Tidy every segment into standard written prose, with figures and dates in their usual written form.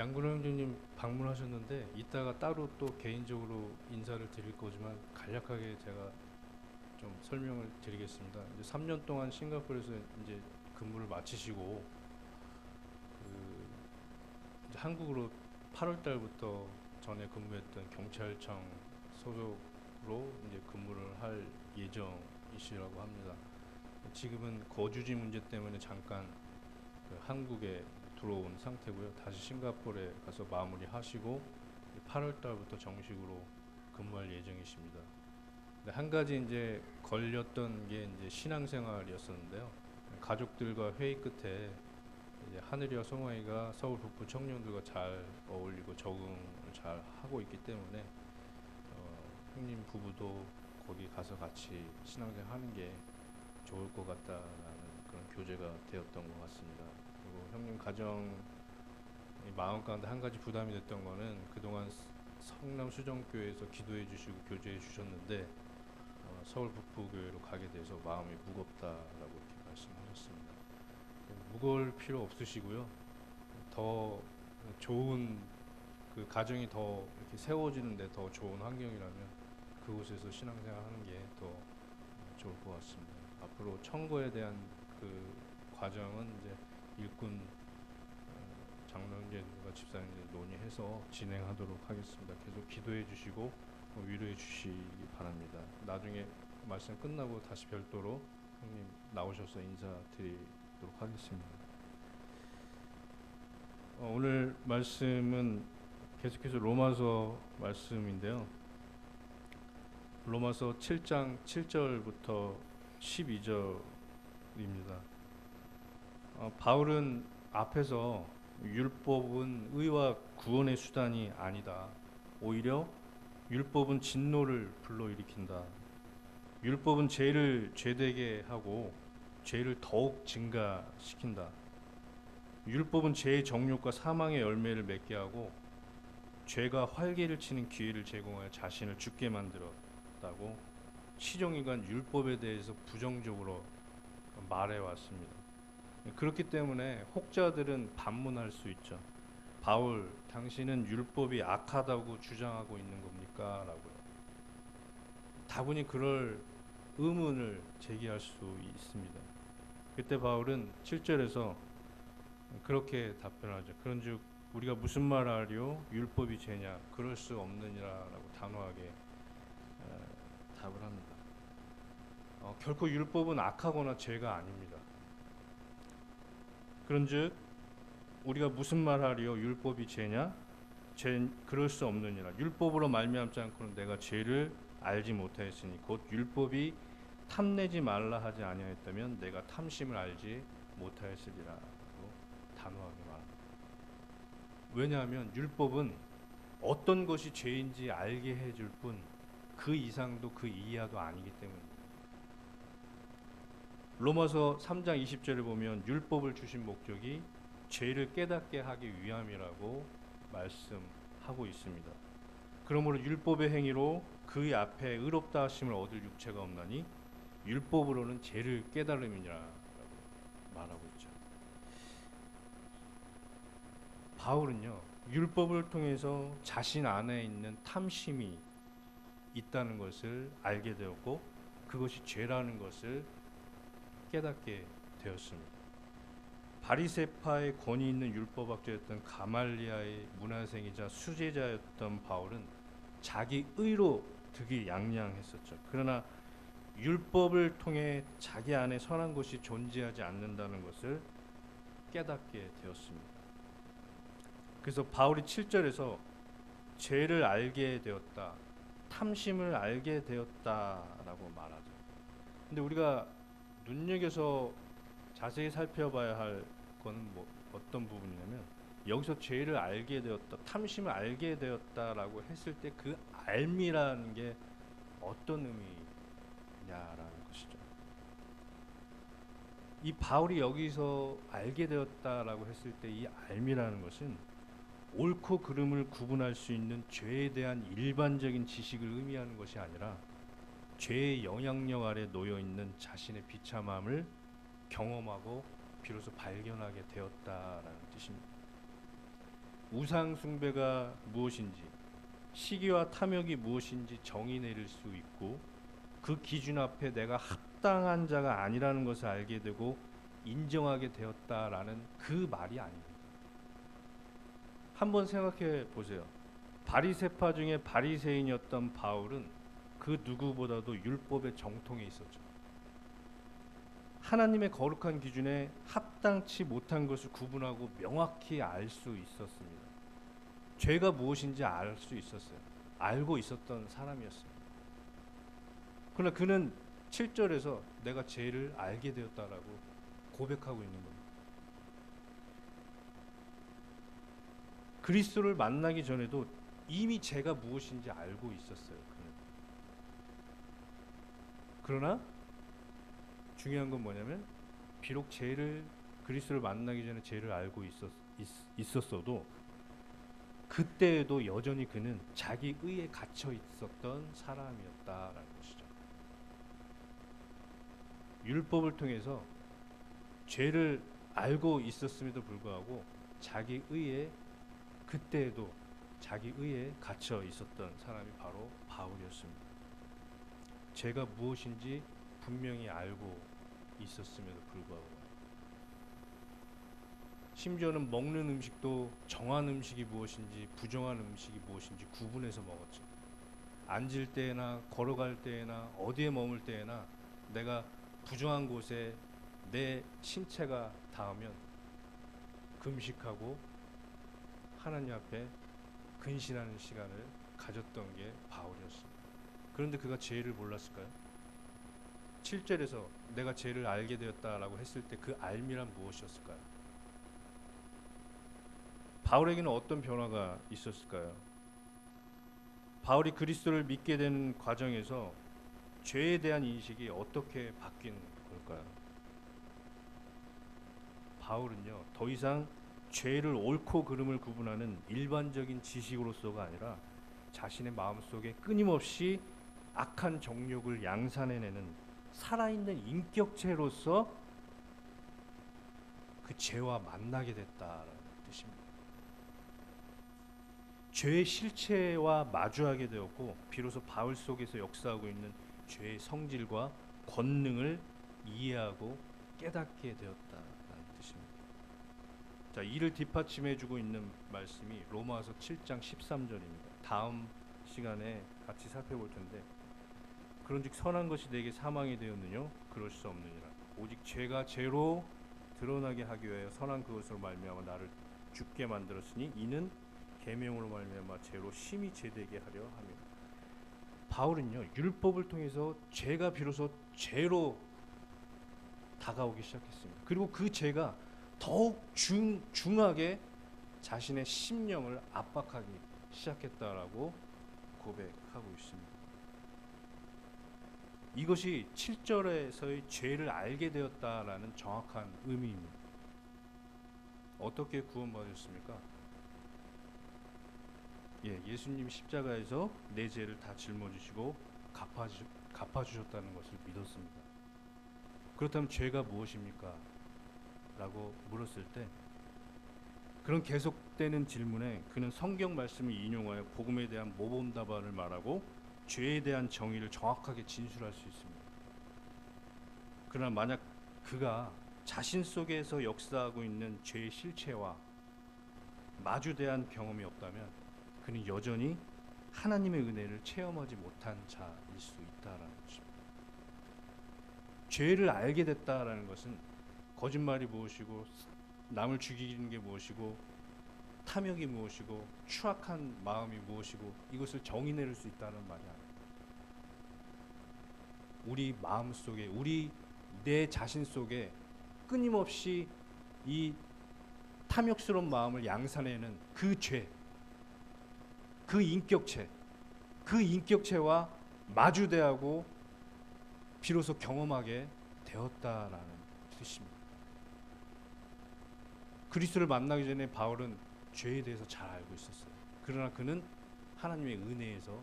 양근호 형제님 방문하셨는데 이따가 따로 또 개인적으로 인사를 드릴 거지만 간략하게 제가 좀 설명을 드리겠습니다. 이제 3년 동안 싱가포르에서 이제 근무를 마치시고 이제 한국으로 8월 달부터 전에 근무했던 경찰청 소속으로 이제 근무를 할 예정이시라고 합니다. 지금은 거주지 문제 때문에 잠깐 한국에 들어온 상태고요. 다시 싱가포르에 가서 마무리하시고 8월 달부터 정식으로 근무할 예정이십니다. 근데 한 가지 이제 걸렸던 게 이제 신앙생활이었었는데요. 가족들과 회의 끝에 이제 하늘이와 송아이가 서울 북부 청년들과 잘 어울리고 적응을 잘 하고 있기 때문에 형님 부부도 거기 가서 같이 신앙생활 하는 게 좋을 것 같다라는 그런 교제가 되었던 것 같습니다. 그리고 형님 가정 마음 가운데 한 가지 부담이 됐던 거는 그동안 성남 수정교회에서 기도해 주시고 교제해 주셨는데 서울 북부교회로 가게 돼서 마음이 무겁다라고 이렇게 말씀하셨습니다. 무거울 필요 없으시고요. 더 좋은 그 가정이 더 이렇게 세워지는데 더 좋은 환경이라면 그곳에서 신앙생활 하는 게 더 좋을 것 같습니다. 앞으로 청거에 대한 그 과정은 이제 일꾼 장로님과 집사님들 논의해서 진행하도록 하겠습니다. 계속 기도해 주시고 위로해 주시기 바랍니다. 나중에 말씀 끝나고 다시 별도로 형님 나오셔서 인사드리도록 하겠습니다. 오늘 말씀은 계속해서 로마서 말씀인데요. 로마서 7장 7절부터 12절입니다. 바울은 앞에서 율법은 의와 구원의 수단이 아니다. 오히려 율법은 진노를 불러일으킨다. 율법은 죄를 죄되게 하고 죄를 더욱 증가시킨다. 율법은 죄의 정욕과 사망의 열매를 맺게 하고 죄가 활개를 치는 기회를 제공하여 자신을 죽게 만들었다고 시종일관 율법에 대해서 부정적으로 말해왔습니다. 그렇기 때문에 혹자들은 반문할 수 있죠. 바울, 당신은 율법이 악하다고 주장하고 있는 겁니까? 라고요. 다분히 그럴 의문을 제기할 수 있습니다. 그때 바울은 7절에서 그렇게 답변하죠. 그런즉 우리가 무슨 말하리요? 율법이 죄냐? 그럴 수 없느니라라고 단호하게 답을 합니다. 결코 율법은 악하거나 죄가 아닙니다. 그런즉 우리가 무슨 말하리요? 율법이 죄냐? 그럴 수 없느니라. 율법으로 말미암지 않고는 내가 죄를 알지 못하였으니 곧 율법이 탐내지 말라 하지 아니하였다면 내가 탐심을 알지 못하였으리라고 단호하게 말합니다. 왜냐하면 율법은 어떤 것이 죄인지 알게 해줄 뿐 그 이상도 그 이하도 아니기 때문입니다. 로마서 3장 20절을 보면 율법을 주신 목적이 죄를 깨닫게 하기 위함이라고 말씀하고 있습니다. 그러므로 율법의 행위로 그의 앞에 의롭다 하심을 얻을 육체가 없나니 율법으로는 죄를 깨달음이니라 말하고 있죠. 바울은요, 율법을 통해서 자신 안에 있는 탐심이 있다는 것을 알게 되었고 그것이 죄라는 것을 깨닫게 되었습니다. 바리새파의 권위 있는 율법학자였던 가말리아의 문화생이자 수제자였던 바울은 자기 의로 득이 양양했었죠. 그러나 율법을 통해 자기 안에 선한 것이 존재하지 않는다는 것을 깨닫게 되었습니다. 그래서 바울이 7절에서 죄를 알게 되었다, 탐심을 알게 되었다라고 말하죠. 근데 우리가 눈여겨서 자세히 살펴봐야 할 것은 어떤 부분이냐면 여기서 죄를 알게 되었다, 탐심을 알게 되었다라고 했을 때 그 알미라는 게 어떤 의미냐라는 것이죠. 이 바울이 여기서 알게 되었다라고 했을 때 이 알미라는 것은 옳고 그름을 구분할 수 있는 죄에 대한 일반적인 지식을 의미하는 것이 아니라 죄의 영향력 아래 놓여 있는 자신의 비참함을 경험하고 비로소 발견하게 되었다라는 뜻입니다. 우상 숭배가 무엇인지, 시기와 탐욕이 무엇인지 정의 내릴 수 있고, 그 기준 앞에 내가 합당한 자가 아니라는 것을 알게 되고 인정하게 되었다라는 그 말이 아닙니다. 한번 생각해 보세요. 바리새파 중에 바리새인이었던 바울은 그 누구보다도 율법의 정통에 있었죠. 하나님의 거룩한 기준에 합당치 못한 것을 구분하고 명확히 알 수 있었습니다. 죄가 무엇인지 알 수 있었어요. 알고 있었던 사람이었습니다. 그러나 그는 7절에서 내가 죄를 알게 되었다라고 고백하고 있는 겁니다. 그리스도를 만나기 전에도 이미 죄가 무엇인지 알고 있었어요. 그는. 그러나 중요한 건 뭐냐면 비록 그리스도를 만나기 전에 죄를 알고 있었어도 그때에도 여전히 그는 자기 의에 갇혀 있었던 사람이었다라는 것이죠. 율법을 통해서 죄를 알고 있었음에도 불구하고 자기 의에 그때에도 자기 의에 갇혀 있었던 사람이 바로 바울이었습니다. 죄가 무엇인지 분명히 알고 있었음에도 불구하고 심지어는 먹는 음식도 정한 음식이 무엇인지 부정한 음식이 무엇인지 구분해서 먹었죠. 앉을 때나 걸어갈 때나 어디에 머물 때나 내가 부정한 곳에 내 신체가 닿으면 금식하고 하나님 앞에 근신하는 시간을 가졌던 게 바울이었습니다. 그런데 그가 죄를 몰랐을까요? 7절에서 내가 죄를 알게 되었다라고 했을 때 그 알미란 무엇이었을까요? 바울에게는 어떤 변화가 있었을까요? 바울이 그리스도를 믿게 되는 과정에서 죄에 대한 인식이 어떻게 바뀐 걸까요? 바울은요, 더 이상 죄를 옳고 그름을 구분하는 일반적인 지식으로서가 아니라 자신의 마음속에 끊임없이 악한 정욕을 양산해내는 살아있는 인격체로서 그 죄와 만나게 됐다라는 뜻입니다. 죄의 실체와 마주하게 되었고 비로소 바울 속에서 역사하고 있는 죄의 성질과 권능을 이해하고 깨닫게 되었다라는 뜻입니다. 자, 이를 뒷받침해주고 있는 말씀이 로마서 7장 13절입니다. 다음 시간에 같이 살펴볼 텐데 그런즉 선한 것이 내게 사망이 되었느뇨 그럴 수 없느니라. 오직 죄가 죄로 드러나게 하기 위하여 선한 그것으로 말미암아 나를 죽게 만들었으니 이는 계명으로 말미암아 죄로 심히 죄되게 하려 함이라. 바울은요, 율법을 통해서 죄가 비로소 죄로 다가오기 시작했습니다. 그리고 그 죄가 더욱 중하게 자신의 심령을 압박하기 시작했다라고 고백하고 있습니다. 이것이 7절에서의 죄를 알게 되었다라는 정확한 의미입니다. 어떻게 구원받으셨습니까? 예수님이 십자가에서 내 죄를 다 짊어지시고 갚아주셨다는 것을 믿었습니다. 그렇다면 죄가 무엇입니까? 라고 물었을 때 그런 계속되는 질문에 그는 성경 말씀을 인용하여 복음에 대한 모범답안을 말하고 죄에 대한 정의를 정확하게 진술할 수 있습니다. 그러나 만약 그가 자신 속에서 역사하고 있는 죄의 실체와 마주대한 경험이 없다면 그는 여전히 하나님의 은혜를 체험하지 못한 자일 수 있다라는 것입니다. 죄를 알게 됐다라는 것은 거짓말이 무엇이고 남을 죽이는 게 무엇이고 탐욕이 무엇이고 추악한 마음이 무엇이고 이것을 정의내릴 수 있다는 말이 아닙니다. 우리 마음 속에 내 자신 속에 끊임없이 이 탐욕스러운 마음을 양산해내는 그 죄, 그 인격체와 마주대하고 비로소 경험하게 되었다라는 뜻입니다. 그리스도를 만나기 전에 바울은 죄에 대해서 잘 알고 있었어요. 그러나 그는 하나님의 은혜에서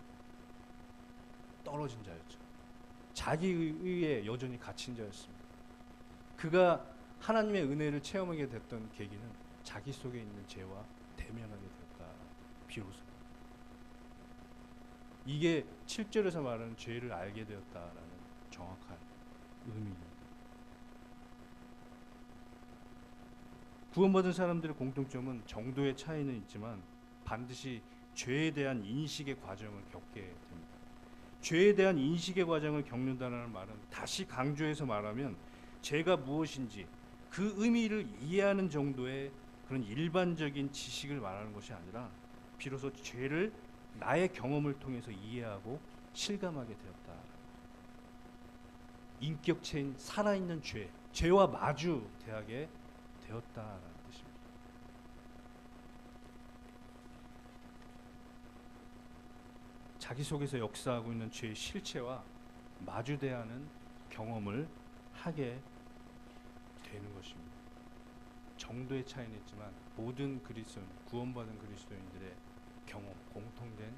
떨어진 자였죠. 자기 의에 여전히 갇힌 자였습니다. 그가 하나님의 은혜를 체험하게 됐던 계기는 자기 속에 있는 죄와 대면하게 되었습니다. 비로소. 이게 7절에서 말하는 죄를 알게 되었다라는 정확한 의미입니다. 구원받은 사람들의 공통점은 정도의 차이는 있지만 반드시 죄에 대한 인식의 과정을 겪게 됩니다. 죄에 대한 인식의 과정을 겪는다는 말은 다시 강조해서 말하면 죄가 무엇인지 그 의미를 이해하는 정도의 그런 일반적인 지식을 말하는 것이 아니라 비로소 죄를 나의 경험을 통해서 이해하고 실감하게 되었다. 인격체인 살아있는 죄와 마주대하게 되었다라는 뜻입니다. 자기 속에서 역사하고 있는 죄의 실체와 마주대하는 경험을 하게 되는 것입니다. 정도의 차이는 있지만 모든 그리스도인, 구원받은 그리스도인들의 경험, 공통된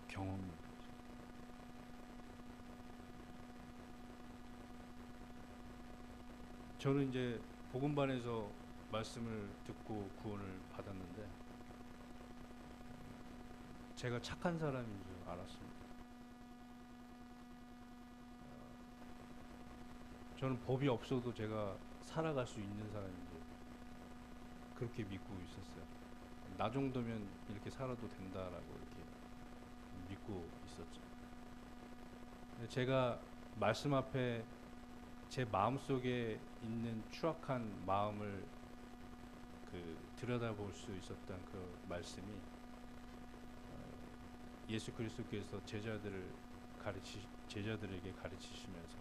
경험입니다. 저는 이제 복음반에서 말씀을 듣고 구원을 받았는데 제가 착한 사람인 줄 알았습니다. 저는 법이 없어도 제가 살아갈 수 있는 사람인 줄 그렇게 믿고 있었어요. 나 정도면 이렇게 살아도 된다라고 이렇게 믿고 있었죠. 제가 말씀 앞에 제 마음속에 있는 추악한 마음을 들여다볼 수 있었던 그 말씀이 예수 그리스도께서 제자들에게 가르치시면서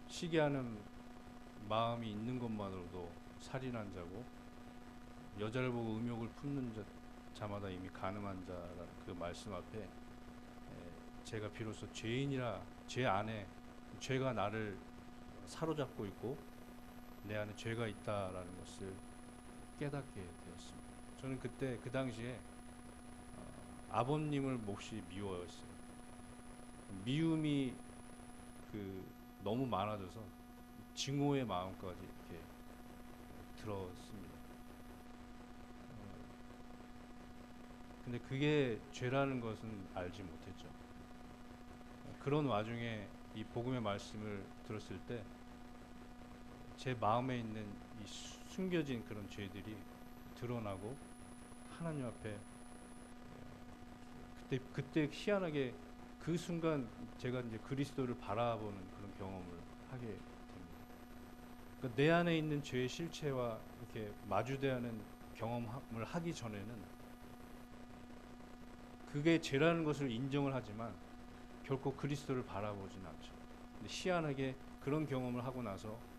시기하는 마음이 있는 것만으로도 살인한 자고 여자를 보고 음욕을 품는 자마다 이미 간음한 자라는 그 말씀 앞에 제가 비로소 죄인이라 죄 안에 죄가 나를 사로잡고 있고 내 안에 죄가 있다라는 것을 깨닫게 되었습니다. 저는 그때 그 당시에 아버님을 몹시 미워했어요. 미움이 너무 많아져서 증오의 마음까지 이렇게 들었습니다. 근데 그게 죄라는 것은 알지 못했죠. 그런 와중에 이 복음의 말씀을 들었을 때 제 마음에 있는 이 숨겨진 그런 죄들이 드러나고 하나님 앞에 그때 희한하게 그 순간 제가 이제 그리스도를 바라보는 그런 경험을 하게 됩니다. 그러니까 내 안에 있는 죄의 실체와 이렇게 마주대하는 경험을 하기 전에는 그게 죄라는 것을 인정을 하지만 결코 그리스도를 바라보진 않죠. 근데 희한하게 그런 경험을 하고 나서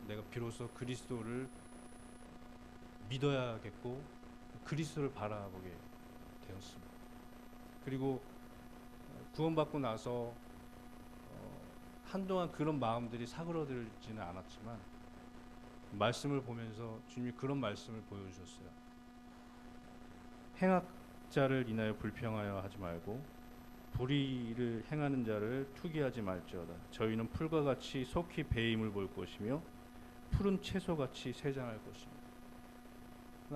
내가 비로소 그리스도를 믿어야겠고 그리스도를 바라보게 되었습니다. 그리고 구원받고 나서 한동안 그런 마음들이 사그러들지는 않았지만 말씀을 보면서 주님이 그런 말씀을 보여주셨어요. 행악자를 인하여 불평하여 하지 말고 불의를 행하는 자를 투기하지 말지어다. 저희는 풀과 같이 속히 배임을 볼 것이며 푸른 채소같이 세장할 것입니다.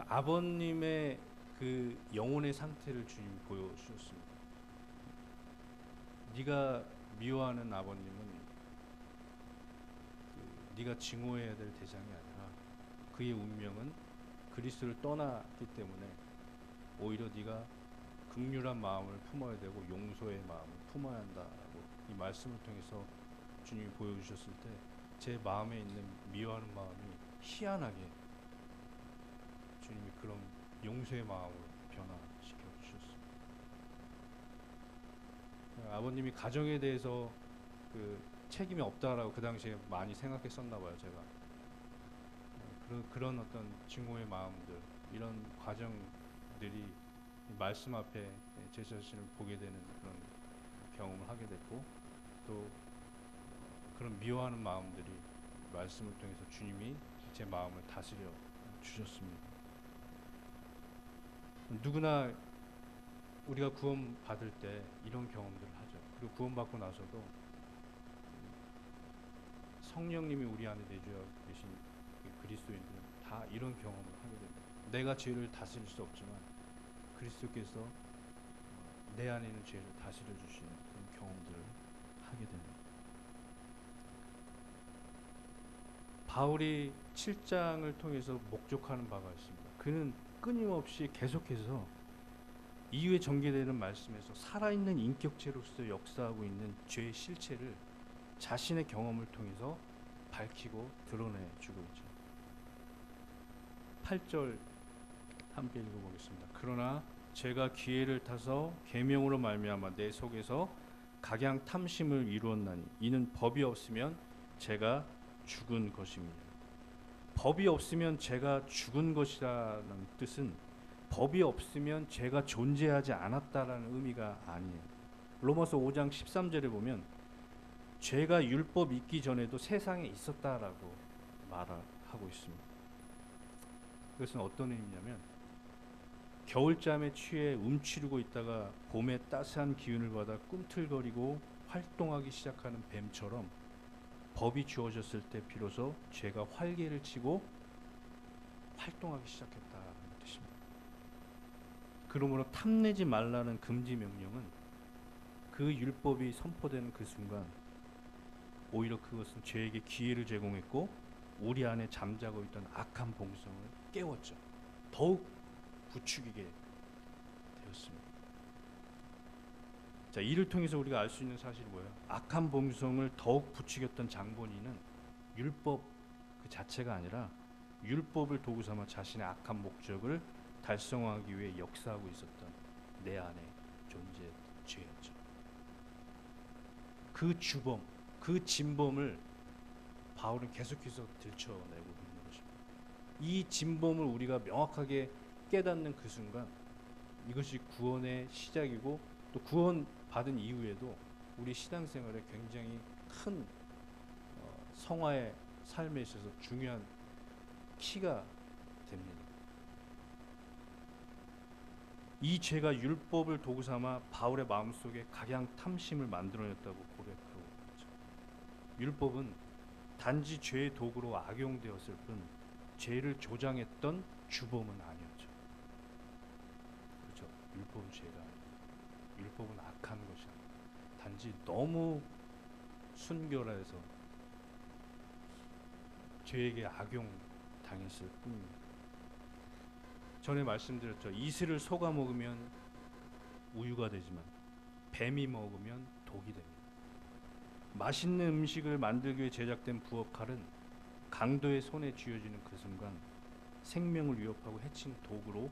아버님의 그 영혼의 상태를 주님이 보여주셨습니다. 네가 미워하는 아버님은 네가 증오해야 될 대상이 아니라 그의 운명은 그리스도를 떠났기 때문에 오히려 네가 긍휼한 마음을 품어야 되고 용서의 마음을 품어야 한다라고 이 말씀을 통해서 주님이 보여주셨을 때 제 마음에 있는 미워하는 마음이 희한하게 주님이 그런 용서의 마음으로 변화시켜 주셨습니다. 아버님이 가정에 대해서 책임이 없다라고 그 당시에 많이 생각했었나 봐요. 제가 그런 어떤 증오의 마음들, 이런 과정들이 말씀 앞에 제 자신을 보게 되는 그런 경험을 하게 됐고, 또 그런 미워하는 마음들이 말씀을 통해서 주님이 제 마음을 다스려 주셨습니다. 누구나 우리가 구원 받을 때 이런 경험들을 하죠. 그리고 구원 받고 나서도 성령님이 우리 안에 내주어 계신 그리스도인들은 다 이런 경험을 하게 됩니다. 내가 죄를 다스릴 수 없지만 그리스도께서 내 안에 있는 죄를 다스려 주시는 그런 경험들을 하게 됩니다. 바울이 7장을 통해서 목적하는 바가 있습니다. 그는 끊임없이 계속해서 이후에 전개되는 말씀에서 살아있는 인격체로서 역사하고 있는 죄의 실체를 자신의 경험을 통해서 밝히고 드러내주고 있죠. 8절 함께 읽어보겠습니다. 그러나 제가 기회를 타서 계명으로 말미암아 내 속에서 각양 탐심을 이루었나니 이는 법이 없으면 제가 죽은 것입니다. 법이 없으면 제가 죽은 것이라는 뜻은 법이 없으면 죄가 존재하지 않았다라는 의미가 아니에요. 로마서 5장 13절에 보면 죄가 율법 있기 전에도 세상에 있었다라고 말하고 있습니다. 그것은 어떤 의미냐면 겨울잠에 취해 움츠리고 있다가 봄의 따스한 기운을 받아 꿈틀거리고 활동하기 시작하는 뱀처럼 법이 주어졌을 때 비로소 죄가 활개를 치고 활동하기 시작했다는 뜻입니다. 그러므로 탐내지 말라는 금지 명령은 그 율법이 선포되는 그 순간 오히려 그것은 죄에게 기회를 제공했고 우리 안에 잠자고 있던 악한 본성을 깨웠죠. 더욱 부추기게 되었습니다. 자, 이를 통해서 우리가 알 수 있는 사실이 뭐예요? 악한 본성을 더욱 부추겼던 장본인은 율법 그 자체가 아니라 율법을 도구 삼아 자신의 악한 목적을 달성하기 위해 역사하고 있었던 내 안에 존재했던 죄였죠. 그 주범, 그 진범을 바울은 계속해서 들춰내고 있는 것입니다. 이 진범을 우리가 명확하게 깨닫는 그 순간 이것이 구원의 시작이고 또 구원 받은 이후에도 우리 신앙생활에 굉장히 큰 성화의 삶에 있어서 중요한 키가 됩니다. 이 죄가 율법을 도구 삼아 바울의 마음속에 각양 탐심을 만들어냈다고 고백하고 있죠. 율법은 단지 죄의 도구로 악용되었을 뿐 죄를 조장했던 주범은 아니었죠. 그렇죠. 율법은 죄가 아니에요. 율법은 악한 것이 아니에요. 단지 너무 순결해서 죄에게 악용당했을 뿐입니다. 전에 말씀드렸죠. 이슬을 속아 먹으면 우유가 되지만 뱀이 먹으면 독이 됩니다. 맛있는 음식을 만들기 위해 제작된 부엌칼은 강도의 손에 쥐어지는 그 순간 생명을 위협하고 해치는 도구로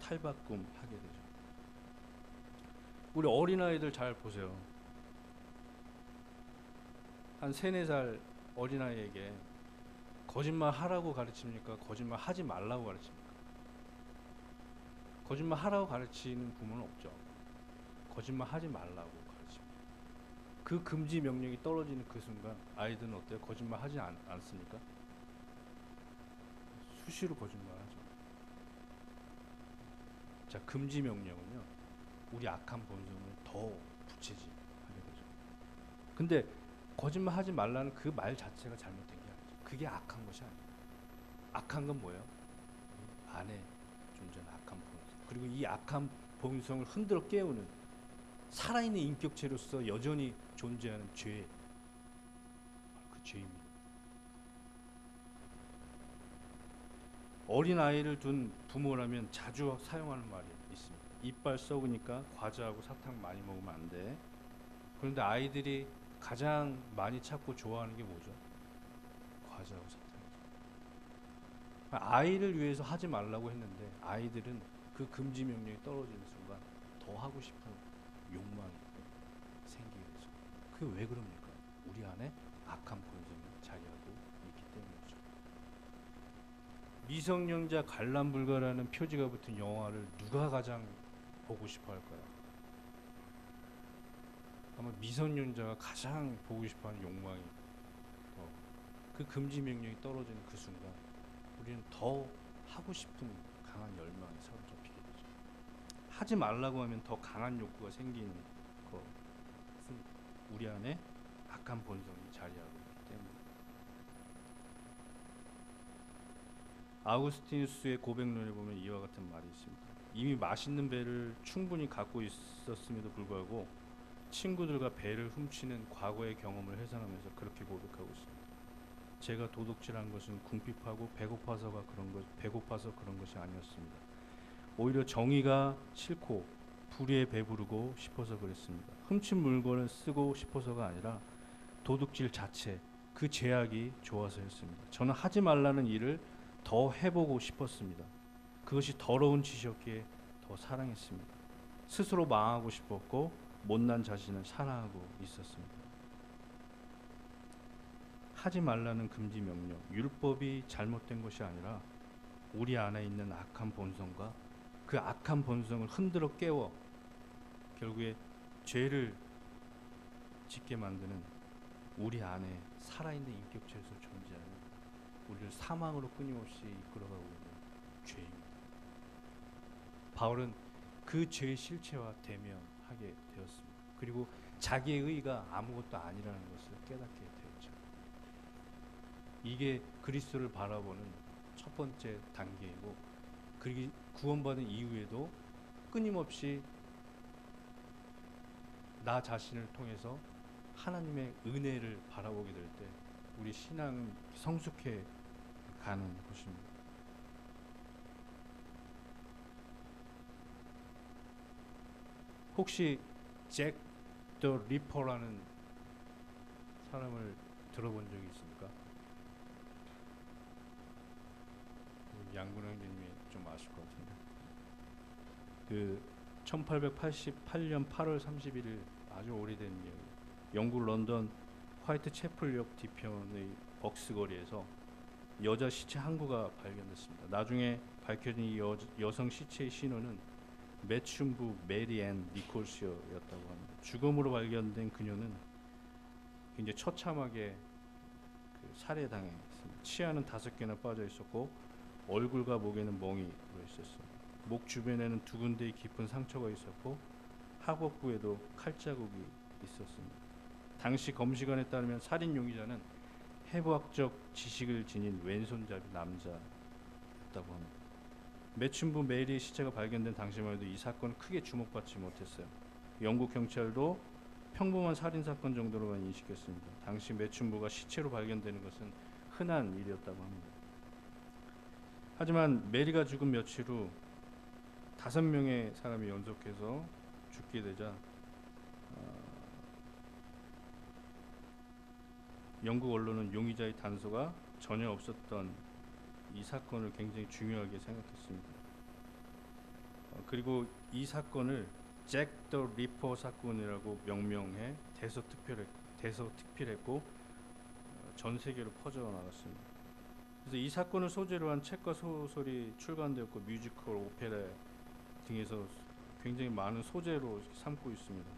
탈바꿈하게 되죠. 우리 어린아이들 잘 보세요. 한 3, 4살 어린아이에게 거짓말 하라고 가르칩니까? 거짓말 하지 말라고 가르칩니까? 거짓말 하라고 가르치는 부모는 없죠. 거짓말 하지 말라고 가르칩니다. 그 금지 명령이 떨어지는 그 순간 아이들은 어때요? 거짓말 하지 않습니까? 수시로 거짓말하죠. 자, 금지 명령은요, 우리 악한 본성을 더 부채질하게 되죠. 근데 거짓말 하지 말라는 그 말 자체가 잘못된 게 아니죠. 그게 악한 것이 아니에요. 악한 건 뭐예요? 안에 존재하는 악한 본성. 그리고 이 악한 본성을 흔들어 깨우는 살아있는 인격체로서 여전히 존재하는 죄, 그 죄입니다. 어린 아이를 둔 부모라면 자주 사용하는 말이 있습니다. 이빨 썩으니까 과자하고 사탕 많이 먹으면 안 돼. 그런데 아이들이 가장 많이 찾고 좋아하는 게 뭐죠? 과자하고 사탕이죠. 아이를 위해서 하지 말라고 했는데 아이들은 그 금지 명령이 떨어지는 순간 더 하고 싶은 욕망이 생기게 되죠. 그게 왜 그럽니까? 우리 안에 악한 본성이 자리하고 있기 때문이죠. 미성년자 관람불가라는 표지가 붙은 영화를 누가 가장 보고 싶어 할까요? 아마 미성년자가 가장 보고 싶어하는 욕망이 그 금지 명령이 떨어지는 그 순간 우리는 더 하고 싶은 강한 열망에 사로잡히게 되죠. 하지 말라고 하면 더 강한 욕구가 생기는 것은 우리 안에 악한 본성이 자리하고 있기 때문에 아우구스티누스의 고백론에 보면 이와 같은 말이 있습니다. 이미 맛있는 배를 충분히 갖고 있었음에도 불구하고 친구들과 배를 훔치는 과거의 경험을 회상하면서 그렇게 고백하고 있습니다. 제가 도둑질한 것은 궁핍하고 배고파서 그런 것이 아니었습니다. 오히려 정의가 싫고 불의에 배부르고 싶어서 그랬습니다. 훔친 물건을 쓰고 싶어서가 아니라 도둑질 자체, 그 죄악이 좋아서였습니다. 저는 하지 말라는 일을 더 해보고 싶었습니다. 그것이 더러운 짓이었기에 더 사랑했습니다. 스스로 망하고 싶었고 못난 자신을 사랑하고 있었습니다. 하지 말라는 금지 명령, 율법이 잘못된 것이 아니라 우리 안에 있는 악한 본성과 그 악한 본성을 흔들어 깨워 결국에 죄를 짓게 만드는 우리 안에 살아있는 인격체에서 존재하는 우리를 사망으로 끊임없이 이끌어가고 있는 죄입니다. 바울은 그 죄의 실체와 대면하게 되었습니다. 그리고 자기의 의의가 아무것도 아니라는 것을 깨닫게 되었죠. 이게 그리스도를 바라보는 첫 번째 단계이고, 그리고 구원받은 이후에도 끊임없이 나 자신을 통해서 하나님의 은혜를 바라보게 될 때 우리 신앙은 성숙해 가는 것입니다. 혹시 잭 더 리퍼라는 사람을 들어본 적이 있습니까? 양군 형제님이 좀 아실 것 같은데, 그 1888년 8월 31일, 아주 오래된 이야기, 영국 런던 화이트 채플역 뒤편의 벅스거리에서 여자 시체 한 구가 발견됐습니다. 나중에 밝혀진 이 여성 시체의 신원은 매춘부 메리 앤 니콜스였다고 합니다. 죽음으로 발견된 그녀는 굉장히 처참하게 살해당했습니다. 치아는 5개나 빠져 있었고 얼굴과 목에는 멍이 들어 있었습니다. 목 주변에는 2군데의 깊은 상처가 있었고 하복부에도 칼자국이 있었습니다. 당시 검시관에 따르면 살인 용의자는 해부학적 지식을 지닌 왼손잡이 남자였다고 합니다. 매춘부 메리의 시체가 발견된 당시만 해도 이 사건은 크게 주목받지 못했어요. 영국 경찰도 평범한 살인 사건 정도로만 인식했습니다. 당시 매춘부가 시체로 발견되는 것은 흔한 일이었다고 합니다. 하지만 메리가 죽은 며칠 후 5명의 사람이 연속해서 죽게 되자 영국 언론은 용의자의 단서가 전혀 없었던 이 사건을 굉장히 중요하게 생각했습니다. 그리고 이 사건을 잭 더 리퍼 사건이라고 명명해 대서특필했고 전 세계로 퍼져나갔습니다. 그래서 이 사건을 소재로 한 책과 소설이 출간되었고 뮤지컬, 오페라 등에서 굉장히 많은 소재로 삼고 있습니다.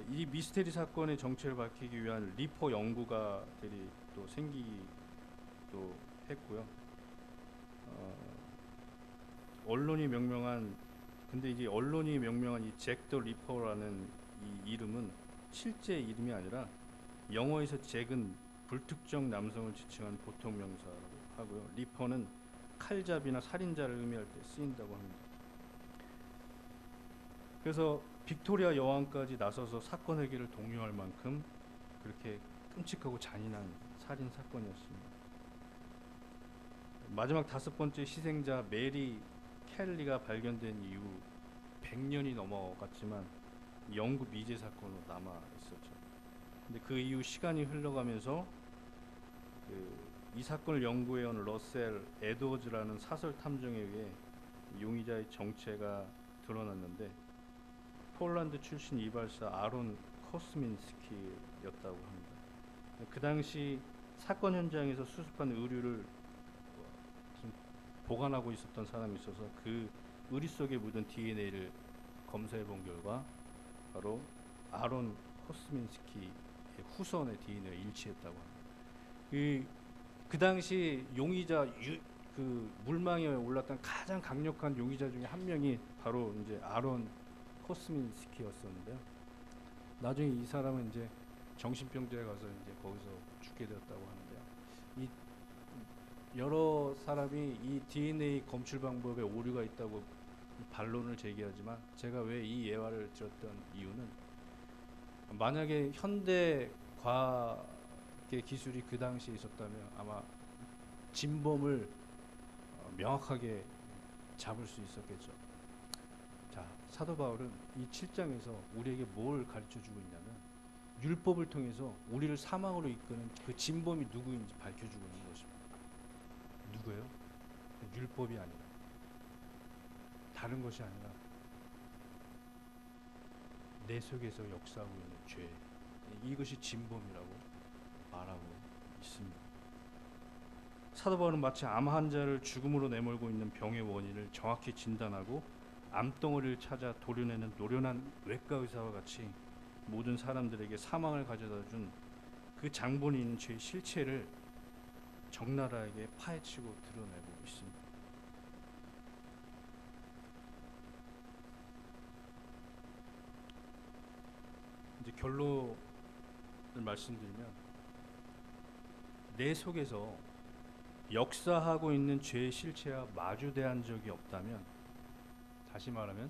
이 미스테리 사건의 정체를 밝히기 위한 리퍼 연구가들이 또 생기기도 했고요. 근데 이제 언론이 명명한 이 잭 더 리퍼라는 이 이름은 실제 이름이 아니라 영어에서 잭은 불특정 남성을 지칭하는 보통 명사라고 하고요. 리퍼는 칼잡이나 살인자를 의미할 때 쓰인다고 합니다. 그래서 빅토리아 여왕까지 나서서 사건 해결을 독려할 만큼 그렇게 끔찍하고 잔인한 살인 사건이었습니다. 마지막 5번째 희생자 메리 켈리가 발견된 이후 100년이 넘어갔지만 영구 미제 사건으로 남아 있었죠. 근데 그 이후 시간이 흘러가면서 이 사건을 연구해온 러셀 에드워즈라는 사설 탐정에 의해 용의자의 정체가 드러났는데 폴란드 출신 이발사 아론 코스민스키였다고 합니다. 그 당시 사건 현장에서 수습한 의류를 보관하고 있었던 사람이 있어서 그 의류 속에 묻은 DNA를 검사해 본 결과 바로 아론 코스민스키의 후손의 DNA가 일치했다고 합니다. 그 당시 용의자 그 물망에 올랐던 가장 강력한 용의자 중에 한 명이 바로 이제 아론 코스민스키였었는데요. 나중에 이 사람은 이제 정신병자에 가서 이제 거기서 죽게 되었다고 하는데요. 여러 사람이 이 DNA 검출 방법에 오류가 있다고 반론을 제기하지만 제가 왜 이 예화를 들었던 이유는 만약에 현대 과학의 기술이 그 당시에 있었다면 아마 진범을 명확하게 잡을 수 있었겠죠. 자, 사도 바울은 이 7장에서 우리에게 뭘 가르쳐 주고 있냐면 율법을 통해서 우리를 사망으로 이끄는 그 진범이 누구인지 밝혀주고 있는 것입니다. 누구예요? 율법이 아니라 다른 것이 아니라 내 속에서 역사하고 있는 죄, 이것이 진범이라고 말하고 있습니다. 사도 바울은 마치 암 환자를 죽음으로 내몰고 있는 병의 원인을 정확히 진단하고 암덩어리를 찾아 도려내는 노련한 외과 의사와 같이 모든 사람들에게 사망을 가져다 준 그 장본이 있는 죄의 실체를 적나라하게 파헤치고 드러내고 있습니다. 이제 결론을 말씀드리면 내 속에서 역사하고 있는 죄의 실체와 마주대한 적이 없다면, 다시 말하면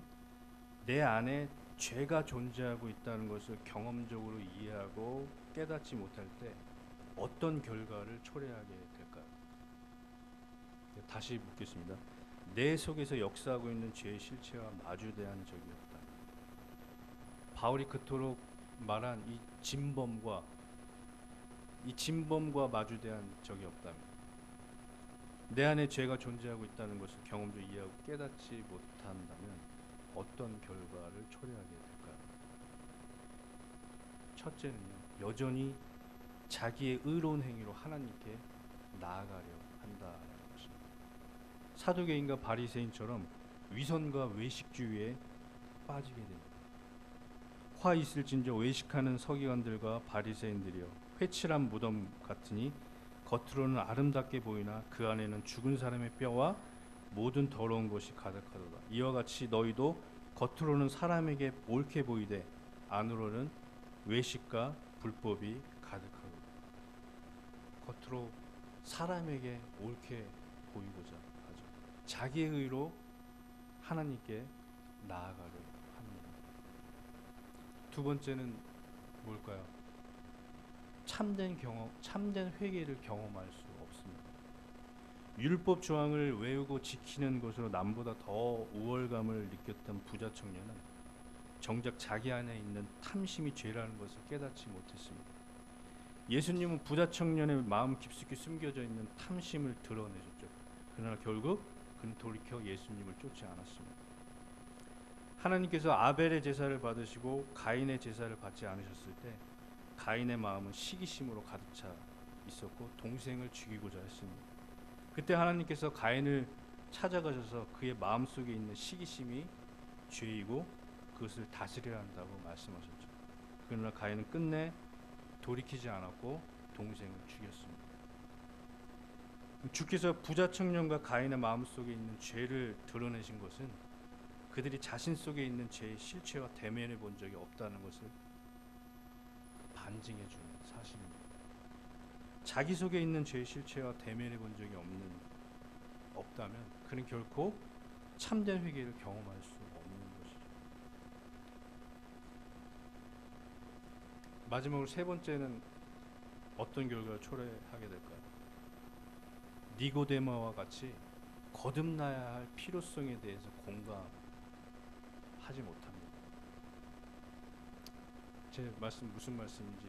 내 안에 죄가 존재하고 있다는 것을 경험적으로 이해하고 깨닫지 못할 때 어떤 결과를 초래하게 될까요? 다시 묻겠습니다. 내 속에서 역사하고 있는 죄의 실체와 마주대한 적이 없다. 바울이 그토록 말한 이 진범과 마주대한 적이 없다면, 내 안에 죄가 존재하고 있다는 것을 경험적으로 이해하고 깨닫지 못한다면 어떤 결과를 초래하게 될까요? 첫째는요, 여전히 자기의 의로운 행위로 하나님께 나아가려 한다는 것입니다. 사두개인과 바리새인처럼 위선과 외식주의에 빠지게 됩니다. 화 있을진저 외식하는 서기관들과 바리새인들이여, 회칠한 무덤 같으니 겉으로는 아름답게 보이나 그 안에는 죽은 사람의 뼈와 모든 더러운 것이 가득하도다. 이와 같이 너희도 겉으로는 사람에게 옳게 보이되 안으로는 외식과 불법이 가득하도다. 겉으로 사람에게 옳게 보이고자 하죠. 자기의 의로 하나님께 나아가려 합니다. 두 번째는 뭘까요? 참된 회개를 경험할 수 없습니다. 율법 조항을 외우고 지키는 것으로 남보다 더 우월감을 느꼈던 부자 청년은 정작 자기 안에 있는 탐심이 죄라는 것을 깨닫지 못했습니다. 예수님은 부자 청년의 마음 깊숙이 숨겨져 있는 탐심을 드러내셨죠. 그러나 결국 그는 돌이켜 예수님을 쫓지 않았습니다. 하나님께서 아벨의 제사를 받으시고 가인의 제사를 받지 않으셨을 때 가인의 마음은 시기심으로 가득 차 있었고 동생을 죽이고자 했습니다. 그때 하나님께서 가인을 찾아가셔서 그의 마음속에 있는 시기심이 죄이고 그것을 다스려야 한다고 말씀하셨죠. 그러나 가인은 끝내 돌이키지 않았고 동생을 죽였습니다. 주께서 부자 청년과 가인의 마음속에 있는 죄를 드러내신 것은 그들이 자신 속에 있는 죄의 실체와 대면해 본 적이 없다는 것을 반증해 주는 사실입니다. 자기 속에 있는 죄의 실체와 대면해 본 적이 없다면 그는 결코 참된 회개를 경험할 수 없는 것이죠. 마지막으로 세 번째는 어떤 결과를 초래하게 될까요? 니고데모와 같이 거듭나야 할 필요성에 대해서 공감하지 못합니다. 제 말씀 무슨 말씀인지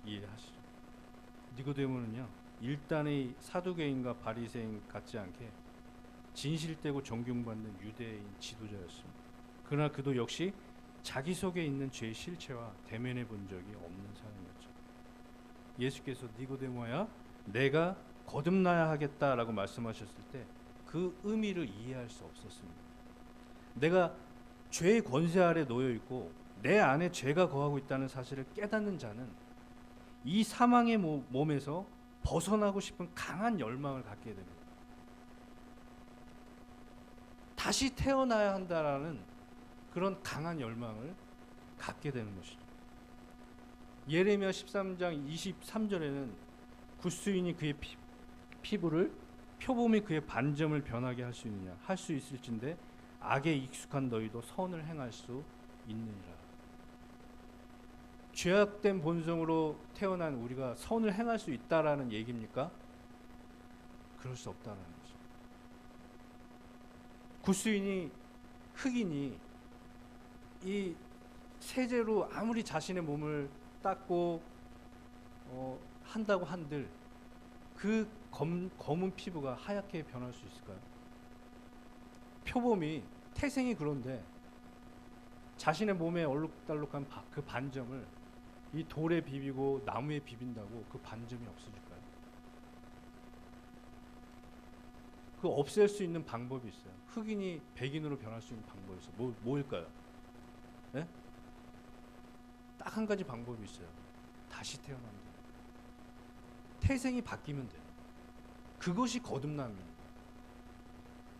이해하시죠? 니고데모는요, 일단의 사두개인과 바리새인 같지 않게 진실되고 존경받는 유대인 지도자였습니다. 그러나 그도 역시 자기 속에 있는 죄의 실체와 대면해 본 적이 없는 사람이었죠. 예수께서 니고데모야, 내가 거듭나야 하겠다라고 말씀하셨을 때 그 의미를 이해할 수 없었습니다. 내가 죄의 권세 아래 놓여 있고 내 안에 죄가 거하고 있다는 사실을 깨닫는 자는 이 사망의 몸에서 벗어나고 싶은 강한 열망을 갖게 됩니다. 다시 태어나야 한다라는 그런 강한 열망을 갖게 되는 것이죠. 예레미야 13장 23절에는 굿수인이 그의 피부를 표범이 그의 반점을 변하게 할 수 있느냐? 할 수 있을진데 악에 익숙한 너희도 선을 행할 수 있느니라. 죄악된 본성으로 태어난 우리가 선을 행할 수 있다라는 얘기입니까? 그럴 수 없다라는 거죠. 구스인이 흑인이 이 세제로 아무리 자신의 몸을 닦고 한다고 한들 그 검은 피부가 하얗게 변할 수 있을까요? 표범이 태생이 그런데 자신의 몸에 얼룩달룩한 그 반점을 이 돌에 비비고 나무에 비빈다고 그 반점이 없어질까요? 그 없앨 수 있는 방법이 있어요. 흑인이 백인으로 변할 수 있는 방법이 있어요. 뭐일까요? 네? 딱 한 가지 방법이 있어요. 다시 태어나면 돼요. 태생이 바뀌면 돼요. 그것이 거듭남입니다.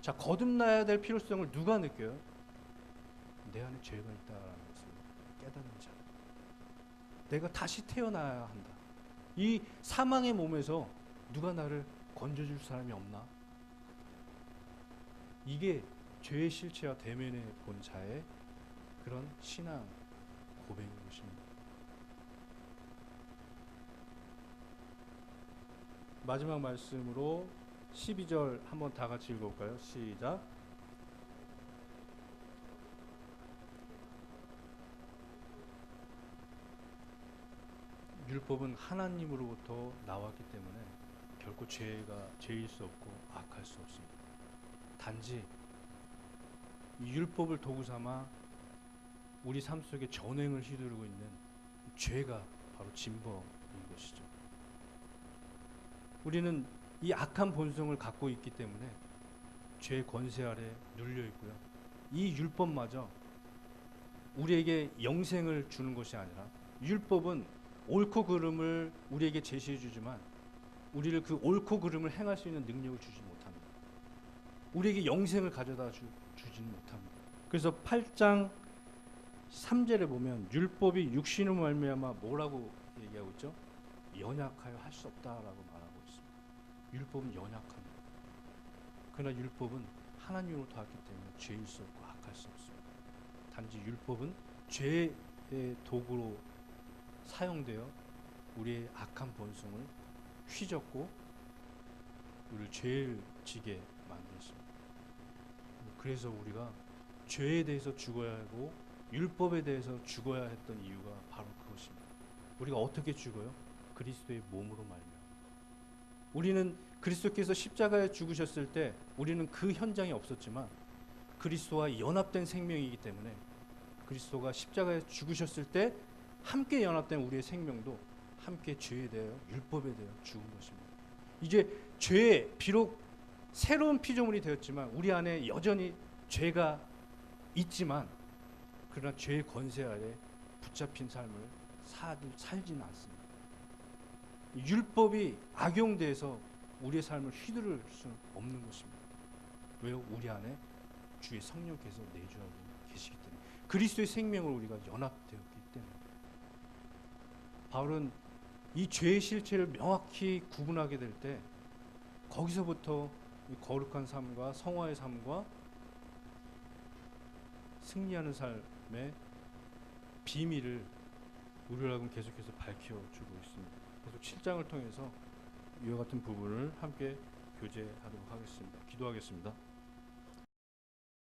자, 거듭나야 될 필요성을 누가 느껴요? 내 안에 죄가 있다라는 것을 깨닫는 자. 내가 다시 태어나야 한다. 이 사망의 몸에서 누가 나를 건져줄 사람이 없나? 이게 죄의 실체와 대면해 본 자의 그런 신앙 고백인 것입니다. 마지막 말씀으로 12절 한번 다 같이 읽어볼까요? 시작. 율법은 하나님으로부터 나왔기 때문에 결코 죄일 수 없고 악할 수 없습니다. 단지 이 율법을 도구 삼아 우리 삶 속에 전횡을 휘두르고 있는 죄가 바로 진범인 것이죠. 우리는 이 악한 본성을 갖고 있기 때문에 죄의 권세 아래 눌려 있고요. 이 율법마저 우리에게 영생을 주는 것이 아니라 율법은 옳고 그름을 우리에게 제시해 주지만 우리를 그 옳고 그름을 행할 수 있는 능력을 주지 못합니다. 우리에게 영생을 가져다 주지는 못합니다. 그래서 8장 3절에 보면 율법이 육신으로 말미암아 뭐라고 얘기하고 있죠? 연약하여 할 수 없다라고 말하고 있습니다. 율법은 연약합니다. 그러나 율법은 하나님으로부터 왔기 때문에 죄일 수 없고 악할 수 없습니다. 단지 율법은 죄의 도구로 사용되어 우리의 악한 본성을 휘젓고 우리를 죄를 지게 만들었습니다. 그래서 우리가 죄에 대해서 죽어야 하고 율법에 대해서 죽어야 했던 이유가 바로 그것입니다. 우리가 어떻게 죽어요? 그리스도의 몸으로 말미암아. 우리는 그리스도께서 십자가에 죽으셨을 때 우리는 그 현장에 없었지만 그리스도와 연합된 생명이기 때문에 그리스도가 십자가에 죽으셨을 때 함께 연합된 우리의 생명도 함께 죄에 대하여 율법에 대하여 죽은 것입니다. 이제 죄에 비록 새로운 피조물이 되었지만 우리 안에 여전히 죄가 있지만 그러나 죄의 권세 아래 붙잡힌 삶을 살지는 않습니다. 율법이 악용돼서 우리의 삶을 휘두를 수는 없는 것입니다. 왜요? 우리 안에 주의 성령께서 내주하고 계시기 때문에 그리스도의 생명을 우리가 연합되었기 때문에 바울은 이 죄의 실체를 명확히 구분하게 될 때 거기서부터 이 거룩한 삶과 성화의 삶과 승리하는 삶의 비밀을 우리를 하여금 계속해서 밝혀주고 있습니다. 계속 7장을 통해서 이와 같은 부분을 함께 교제하도록 하겠습니다. 기도하겠습니다.